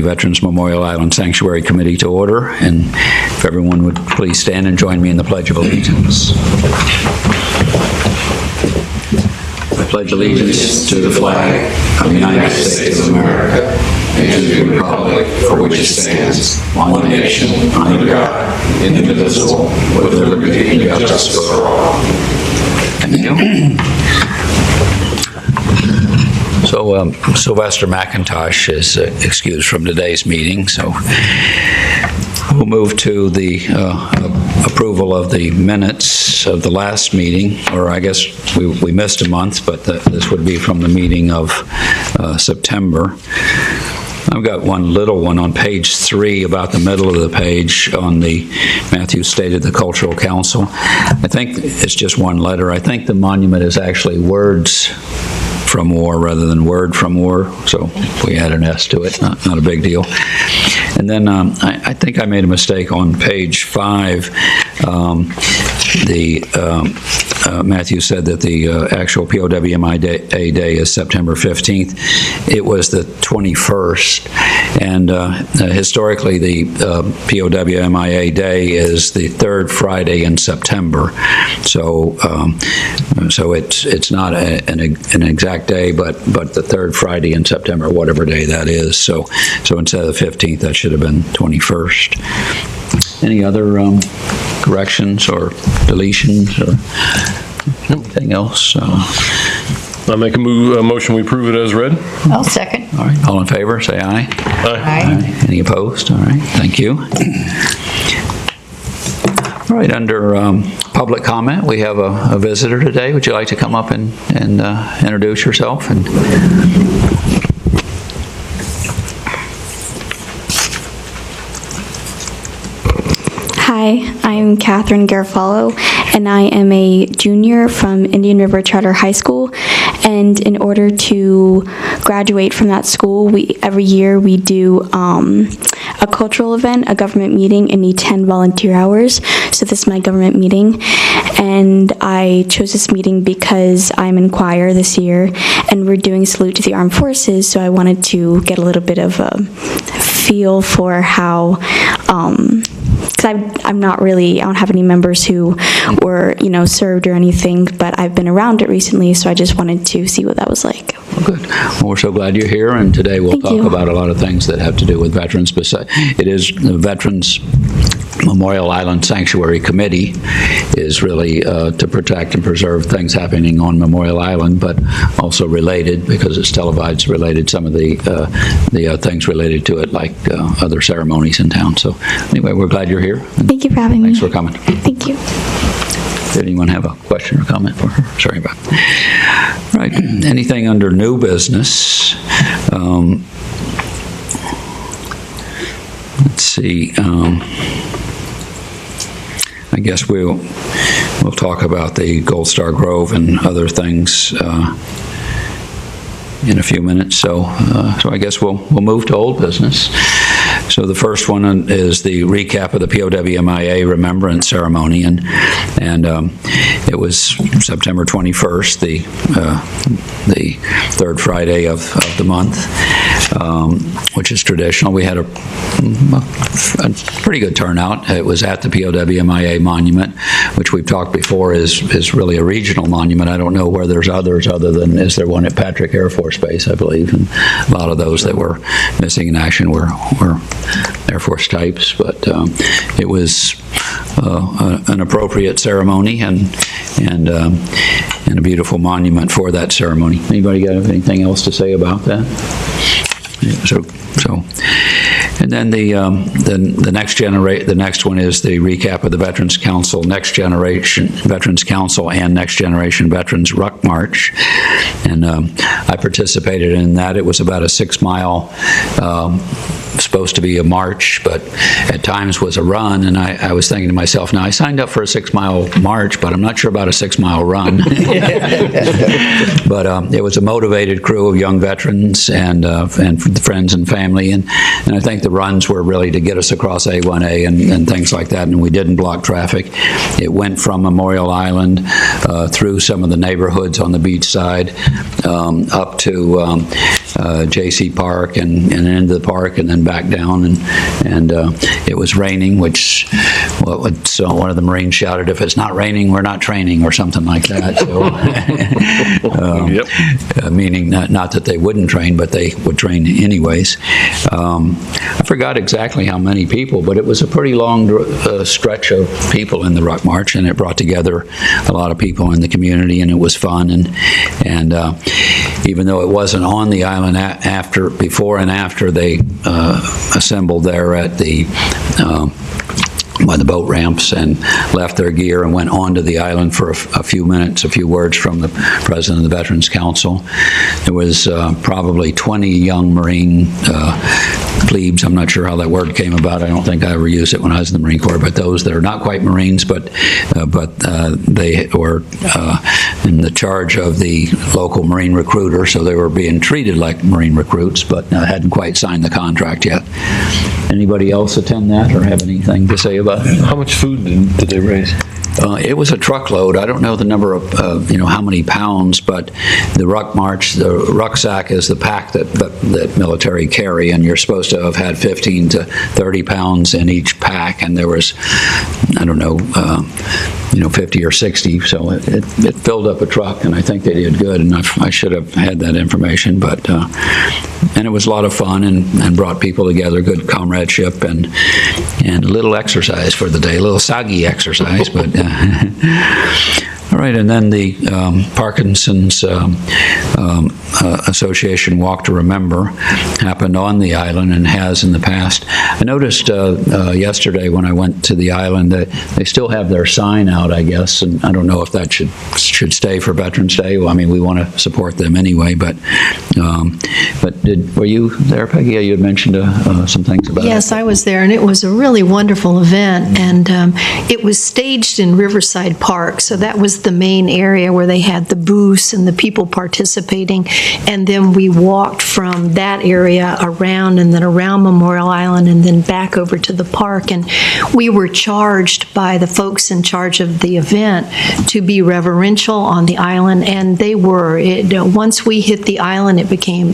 Veterans Memorial Island Sanctuary Committee to order, and if everyone would please stand and join me in the Pledge of Allegiance. I pledge allegiance to the flag of the United States of America and to the republic for which it stands, one nation, under God, indivisible, with liberty and justice for all. Thank you. So Sylvester McIntosh is excused from today's meeting, so we'll move to the approval of the minutes of the last meeting, or I guess we missed a month, but this would be from the meeting of September. I've got one little one on page 3, about the middle of the page, on the Matthew stated the Cultural Council. I think it's just one letter. I think the monument is actually words from war rather than word from war, so we add an S to it, not a big deal. And then I think I made a mistake on page 5. Matthew said that the actual POWMIA day is September 15th. It was the 21st, and historically the POWMIA day is the third Friday in September. So it's not an exact day, but the third Friday in September, whatever day that is. So instead of the 15th, that should have been 21st. Any other corrections or deletions or anything else? I make a motion we approve it as read. I'll second. All right, all in favor, say aye. Aye. Any opposed? All right, thank you. All right, under public comment, we have a visitor today. Would you like to come up and introduce yourself? Hi, I'm Catherine Garofalo, and I am a junior from Indian River Charter High School. And in order to graduate from that school, every year we do a cultural event, a government meeting, and need 10 volunteer hours. So this is my government meeting, and I chose this meeting because I'm in choir this year, and we're doing Salute to the Armed Forces, so I wanted to get a little bit of a feel for how, because I don't have any members who were, served or anything, but I've been around it recently, so I just wanted to see what that was like. Well, good. Well, we're so glad you're here, and today we'll talk about a lot of things that have to do with veterans. It is the Veterans Memorial Island Sanctuary Committee is really to protect and preserve things happening on Memorial Island, but also related, because it's televised, related some of the things related to it, like other ceremonies in town. So anyway, we're glad you're here. Thank you for having me. Thanks for coming. Thank you. Did anyone have a question or comment for her? Sorry about that. Right. Anything under new business? Let's see. I guess we'll talk about the Gold Star Grove and other things in a few minutes. So I guess we'll move to old business. So the first one is the recap of the POWMIA Remembrance Ceremony, and it was September 21st, the third Friday of the month, which is traditional. We had a pretty good turnout. It was at the POWMIA Monument, which we've talked before is really a regional monument. I don't know where there's others other than, is there one at Patrick Air Force Base, I believe, and a lot of those that were missing in action were Air Force types, but it was an appropriate ceremony and a beautiful monument for that ceremony. Anybody got anything else to say about that? So, and then the next one is the recap of the Veterans Council Next Generation Veterans Council and Next Generation Veterans Ruck March, and I participated in that. It was about a 6-mile. Supposed to be a march, but at times was a run, and I was thinking to myself, now I signed up for a 6-mile march, but I'm not sure about a 6-mile run. But it was a motivated crew of young veterans and friends and family, and I think the runs were really to get us across A1A and things like that, and we didn't block traffic. It went from Memorial Island through some of the neighborhoods on the beach side up to J.C. Park and into the park and then back down. And it was raining, which so one of the Marines shouted, "If it's not raining, we're not training," or something like that. So, meaning not that they wouldn't train, but they would train anyways. I forgot exactly how many people, but it was a pretty long stretch of people in the Ruck March, and it brought together a lot of people in the community, and it was fun. And even though it wasn't on the island before and after they assembled there at the by the boat ramps and left their gear and went onto the island for a few minutes, a few words from the president of the Veterans Council. There was probably 20 young Marine plebes. I'm not sure how that word came about. I don't think I ever used it when I was in the Marine Corps, but those that are not quite Marines, but they were in the charge of the local Marine recruiter, so they were being treated like Marine recruits, but hadn't quite signed the contract yet. Anybody else attend that or have anything to say about it? How much food did they raise? It was a truckload. I don't know the number of, how many pounds, but the Ruck March, the rucksack is the pack that military carry, and you're supposed to have had 15 to 30 pounds in each pack, and there was, I don't know, 50 or 60, so it filled up a truck, and I think they did good, and I should have had that information, but, and it was a lot of fun and brought people together, good comradeship, and a little exercise for the day, a little soggy exercise, but all right, and then the Parkinson's Association Walk to Remember happened on the island and has in the past. I noticed yesterday when I went to the island that they still have their sign out, I guess, and I don't know if that should stay for Veterans Day. Well, I mean, we want to support them anyway, but were you there, Peggy? You had mentioned some things about it. Yes, I was there, and it was a really wonderful event, and it was staged in Riverside Park, so that was the main area where they had the booths and the people participating, and then we walked from that area around and then around Memorial Island and then back over to the park, and we were charged by the folks in charge of the event to be reverential on the island, and they were. Once we hit the island,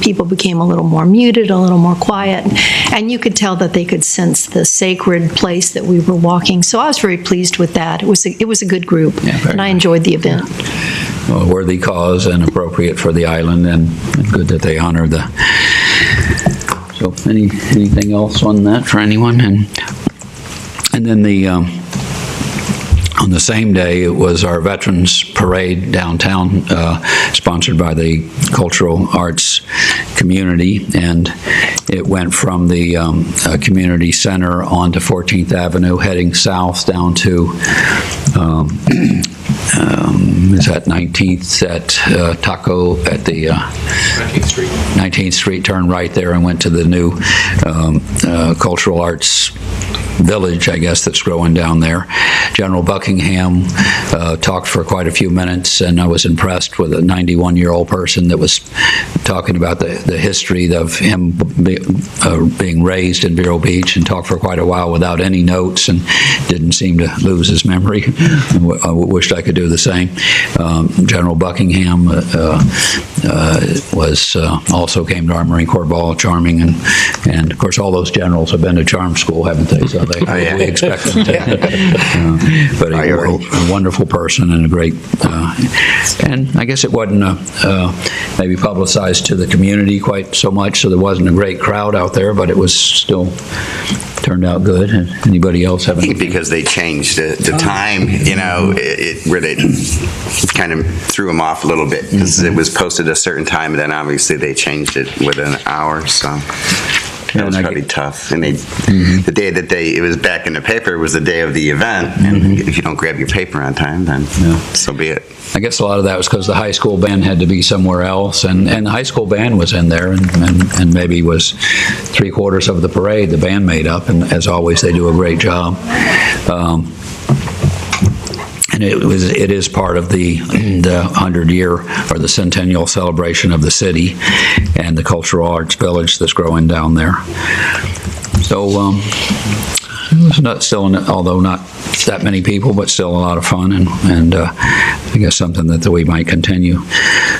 people became a little more muted, a little more quiet, and you could tell that they could sense the sacred place that we were walking. So I was very pleased with that. It was a good group, and I enjoyed the event. Well, a worthy cause and appropriate for the island, and good that they honor the. So, anything else on that for anyone? And then on the same day, it was our Veterans Parade downtown, sponsored by the Cultural Arts Community, and it went from the community center onto 14th Avenue, heading south down to is that 19th at Taco at the 19th Street, turn right there and went to the new Cultural Arts Village, I guess, that's growing down there. General Buckingham talked for quite a few minutes, and I was impressed with a 91-year-old person that was talking about the history of him being raised in Vero Beach, and talked for quite a while without any notes and didn't seem to lose his memory. I wished I could do the same. General Buckingham was also came to our Marine Corps Ball, charming, and of course all those generals have been to charm school, haven't they? So we expect them to. But a wonderful person and a great, and I guess it wasn't maybe publicized to the community quite so much, so there wasn't a great crowd out there, but it was still turned out good. And anybody else have anything? Because they changed the time, where they kind of threw them off a little bit, because it was posted a certain time, and then obviously they changed it within an hour, so. That was probably tough. And the day that it was back in the paper was the day of the event, and if you don't grab your paper on time, then so be it. I guess a lot of that was because the high school band had to be somewhere else, and the high school band was in there, and maybe was 3/4 of the parade the band made up, and as always they do a great job. And it is part of the 100-year or the centennial celebration of the city and the Cultural Arts Village that's growing down there. So it was although not that many people, but still a lot of fun, and I guess something that we might continue.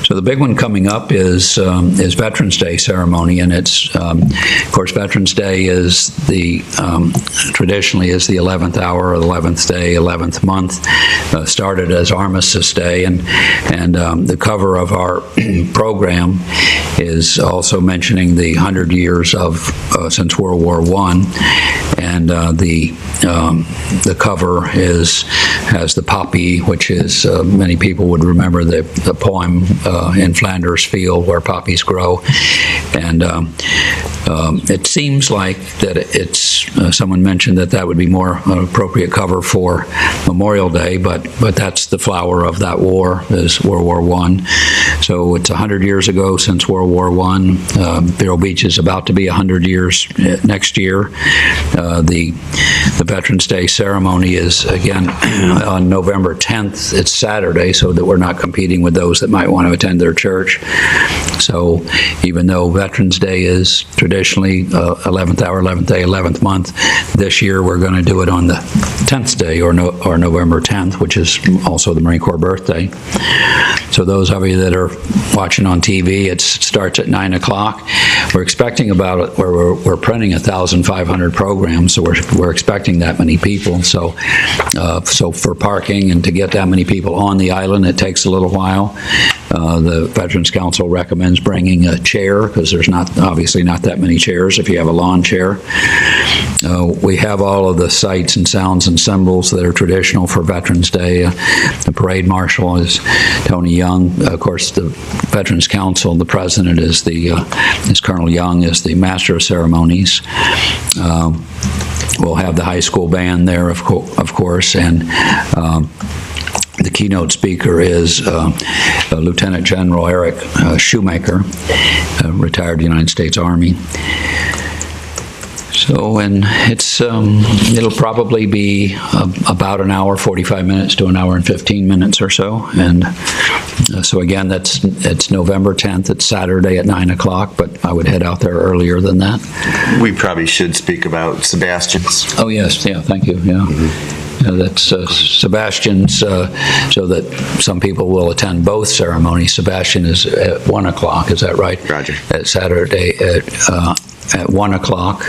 So the big one coming up is Veterans Day ceremony, and it's, of course, Veterans Day is traditionally is the 11th hour, or the 11th day, 11th month. Started as Armistice Day, and the cover of our program is also mentioning the 100 years of since World War I, and the cover has the poppy, which is many people would remember the poem in Flanders Field where poppies grow, and it seems like that it's someone mentioned that would be more appropriate cover for Memorial Day, but that's the flower of that war, is World War I. So it's 100 years ago since World War I. Vero Beach is about to be 100 years next year. The Veterans Day ceremony is again on November 10th. It's Saturday, so that we're not competing with those that might want to attend their church. So even though Veterans Day is traditionally 11th hour, 11th day, 11th month, this year we're going to do it on the 10th day, or November 10th, which is also the Marine Corps birthday. So those of you that are watching on TV, it starts at 9 o'clock. We're expecting we're printing 1,500 programs, so we're expecting that many people. So for parking and to get that many people on the island, it takes a little while. The Veterans Council recommends bringing a chair, because there's obviously not that many chairs if you have a lawn chair. We have all of the sights and sounds and symbols that are traditional for Veterans Day. The parade marshal is Tony Young. Of course, the Veterans Council, the president is Colonel Young, is the master of ceremonies. We'll have the high school band there, of course, and the keynote speaker is Lieutenant General Eric Shoemaker, retired United States Army. So, and it'll probably be about an hour, 45 minutes to an hour and 15 minutes or so. And so again, it's November 10th. It's Saturday at 9 o'clock, but I would head out there earlier than that. We probably should speak about Sebastian's. Oh, yes. Yeah, thank you. Yeah. Mm-hmm. That's Sebastian's, so that some people will attend both ceremonies. Sebastian is at 1 o'clock, is that right? Roger. At Saturday at 1 o'clock.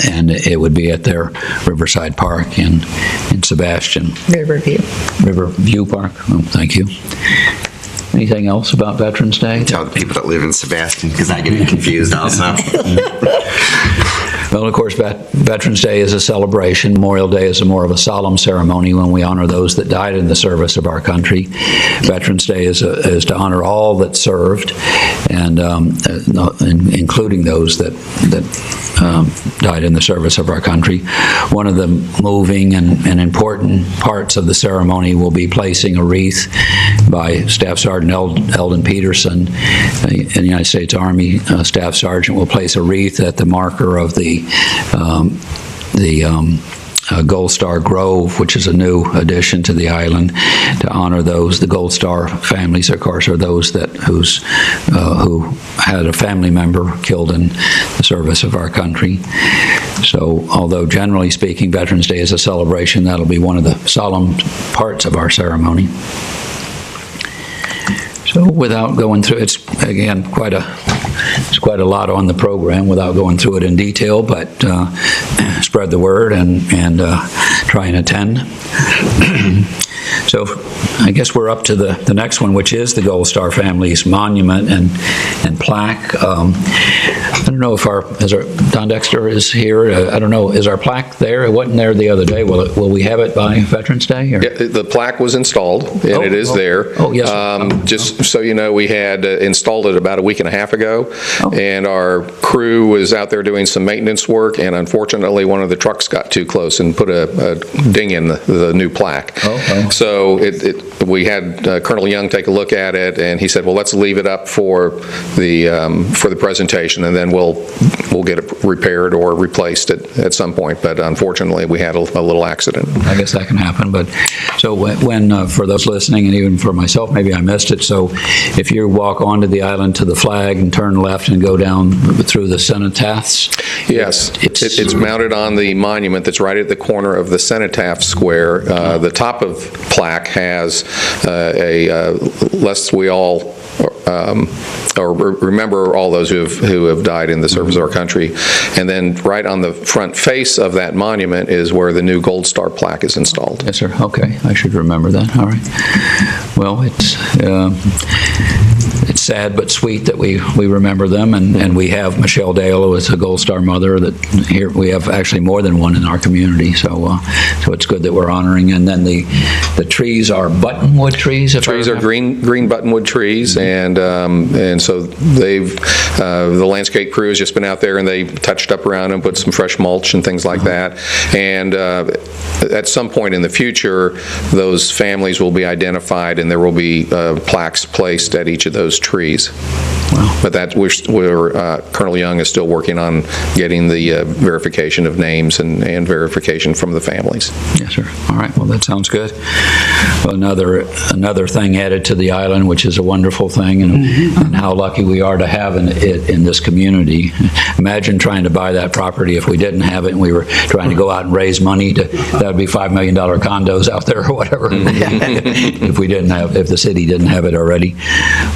And it would be at their Riverside Park in Sebastian. Riverview Park. Oh, thank you. Anything else about Veterans Day? Tell the people that live in Sebastian, because I get confused also. Well, of course, Veterans Day is a celebration. Memorial Day is more of a solemn ceremony when we honor those that died in the service of our country. Veterans Day is to honor all that served, and including those that died in the service of our country. One of the moving and important parts of the ceremony will be placing a wreath by Staff Sergeant Eldon Peterson, in the United States Army Staff Sergeant, will place a wreath at the marker of the Gold Star Grove, which is a new addition to the island, to honor those. The Gold Star families, of course, are those who had a family member killed in the service of our country. So, although generally speaking, Veterans Day is a celebration, that'll be one of the solemn parts of our ceremony. So, without going through, it's again quite a lot on the program without going through it in detail, but spread the word and try and attend. So I guess we're up to the next one, which is the Gold Star family's monument and plaque. I don't know if Don Dexter is here. I don't know, is our plaque there? It wasn't there the other day. Will we have it by Veterans Day? Or? Yeah, the plaque was installed, and it is there. Oh, yes. Just so you know, we had installed it about a week and a half ago, and our crew was out there doing some maintenance work, and unfortunately one of the trucks got too close and put a ding in the new plaque. So we had Colonel Young take a look at it, and he said, well, let's leave it up for the presentation, and then and we'll get it repaired or replaced at some point. But unfortunately, we had a little accident. I guess that can happen, but, so when for those listening, and even for myself, maybe I missed it, so if you walk onto the island to the flag and turn left and go down through the cenotaphs? Yes, it's mounted on the monument that's right at the corner of the Cenotaph Square. The top of plaque has lest we all or remember all those who have died in the service of our country. And then right on the front face of that monument is where the new Gold Star plaque is installed. Yes, sir. Okay, I should remember that. All right. Well, it's sad but sweet that we remember them, and we have Michelle Dale, who is a Gold Star mother, that here we have actually more than one in our community, so it's good that we're honoring. And then the trees are buttonwood trees? Trees are green buttonwood trees, and so the landscape crew has just been out there and they touched up around them, put some fresh mulch and things like that. And at some point in the future, those families will be identified and there will be plaques placed at each of those trees. Wow. But that Colonel Young is still working on getting the verification of names and verification from the families. Yes, sir. All right. Well, that sounds good. Well, another thing added to the island, which is a wonderful thing, and how lucky we are to have it in this community. Imagine trying to buy that property if we didn't have it, and we were trying to go out and raise money that would be $5 million condos out there or whatever. if the city didn't have it already.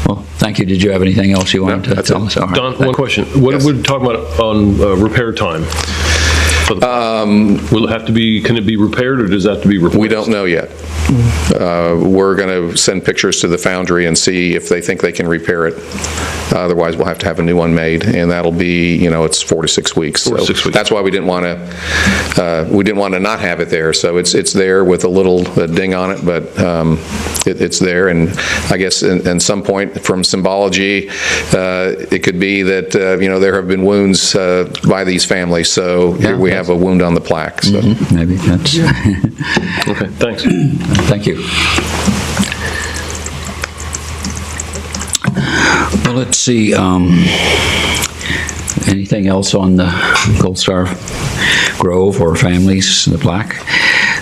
Well, thank you. Did you have anything else you wanted to tell us? All right. Don, one question. What are we talking about on repair time? Will it have to be, can it be repaired or does that have to be replaced? We don't know yet. We're going to send pictures to the foundry and see if they think they can repair it. Otherwise, we'll have to have a new one made, and that'll be, it's 4 to 6 weeks. 4 to 6 weeks. That's why we didn't want to not have it there. So it's there with a little ding on it, but it's there. And I guess in some point, from symbology, it could be that there have been wounds by these families. So here we have a wound on the plaque. So. Maybe that's okay. Thanks. Thank you. Well, let's see. Anything else on the Gold Star Grove or families, the plaque?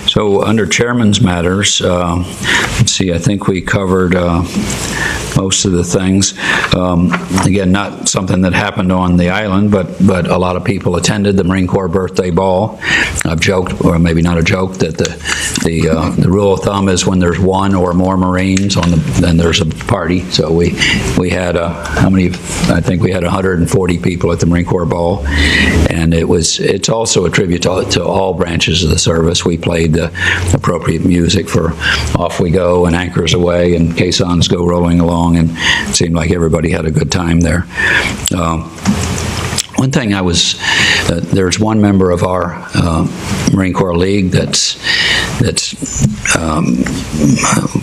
So under Chairman's Matters, let's see, I think we covered most of the things. Again, not something that happened on the island, but a lot of people attended the Marine Corps birthday ball. I've joked, or maybe not a joke, that the rule of thumb is when there's one or more Marines then there's a party. So we had how many? I think we had 140 people at the Marine Corps ball, and it's also a tribute to all branches of the service. We played the appropriate music for Off We Go and Anchors Aweigh and Caissons Go Rolling Along, and it seemed like everybody had a good time there. One thing there's one member of our Marine Corps League that's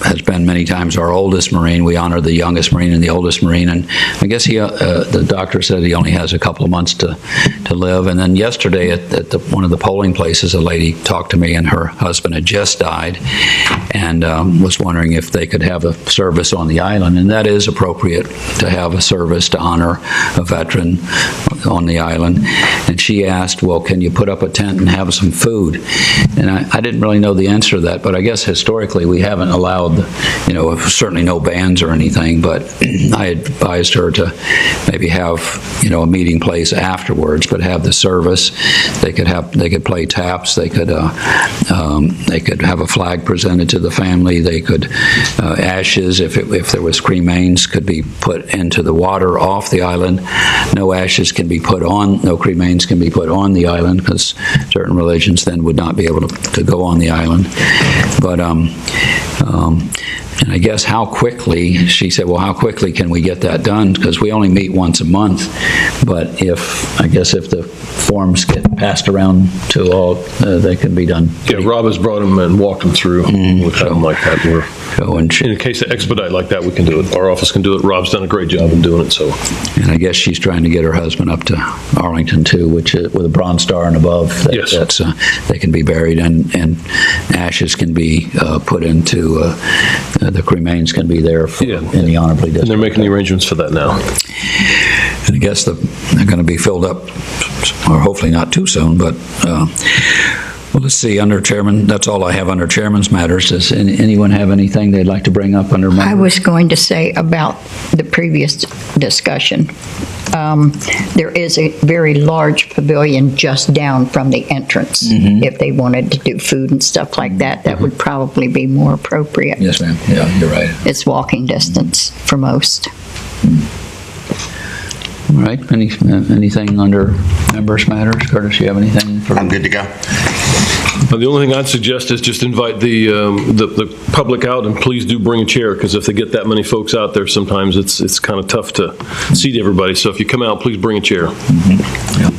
has been many times our oldest Marine. We honor the youngest Marine and the oldest Marine, and I guess the doctor said he only has a couple of months to live. And then yesterday at one of the polling places, a lady talked to me, and her husband had just died, and was wondering if they could have a service on the island, and that is appropriate to have a service to honor a veteran on the island. And she asked, well, can you put up a tent and have some food? And I didn't really know the answer to that, but I guess historically we haven't allowed, certainly no bands or anything, but I advised her to maybe have, a meeting place afterwards, but have the service. They could play taps, they could have a flag presented to the family, they could, ashes, if there was cremains, could be put into the water off the island. No ashes can be put on, no cremains can be put on the island, because certain religions then would not be able to go on the island. But and I guess she said, well, how quickly can we get that done? Because we only meet once a month. But if the forms get passed around to all, they can be done. Yeah, Rob has brought them and walked them through with them like that. In case of expedite like that, we can do it. Our office can do it. Rob's done a great job in doing it. So. And I guess she's trying to get her husband up to Arlington too, which with a Bronze Star and above. Yes. They can be buried, and ashes can be put into the cremains can be there in the honorably district. And they're making the arrangements for that now. And I guess they're going to be filled up, or hopefully not too soon, but, well, let's see, under Chairman, that's all I have under Chairman's matters. Does anyone have anything they'd like to bring up under members? I was going to say about the previous discussion. There is a very large pavilion just down from the entrance. If they wanted to do food and stuff like that, that would probably be more appropriate. Yes, ma'am. Yeah, you're right. It's walking distance for most. All right. Anything under members' matters? Curtis, you have anything? I'm good to go. The only thing I'd suggest is just invite the public out, and please do bring a chair, because if they get that many folks out there, sometimes it's kind of tough to seat everybody. So if you come out, please bring a chair. Yeah.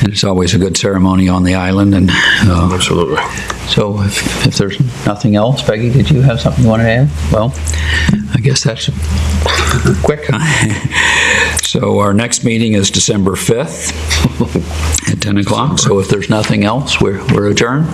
And it's always a good ceremony on the island. And Absolutely. so if there's nothing else, Peggy, did you have something you wanted to add? Well, I guess that's quick. So our next meeting is December 5th at 10 o'clock. So if there's nothing else, we're adjourned.